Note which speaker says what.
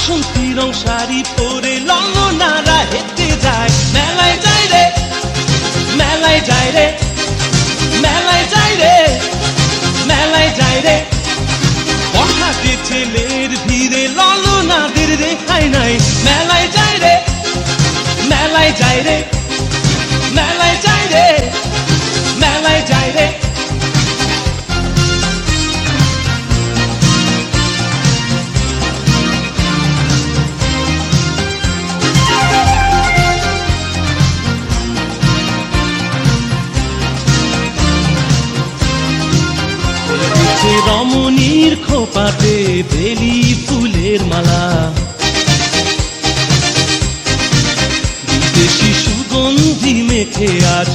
Speaker 1: বাসন্তী রং শাড়ি পরে ললনারা হেঁটে যায়। মেলায় যায় রে, মেলায় যায় রে, মেলায় যায় রে, মেলায় যায় রে। বর্ষাতে ছেলের ভিড়ে ললনাদের রেহাই নাই। মেলায় যায় রে, মেলায় যায় রে, মেলায় যায় রে, মেলায় যায় রে। রমণীর খোপাতে বেলি ফুলের মালা, বিদেশি সুগন্ধি মেখে আজ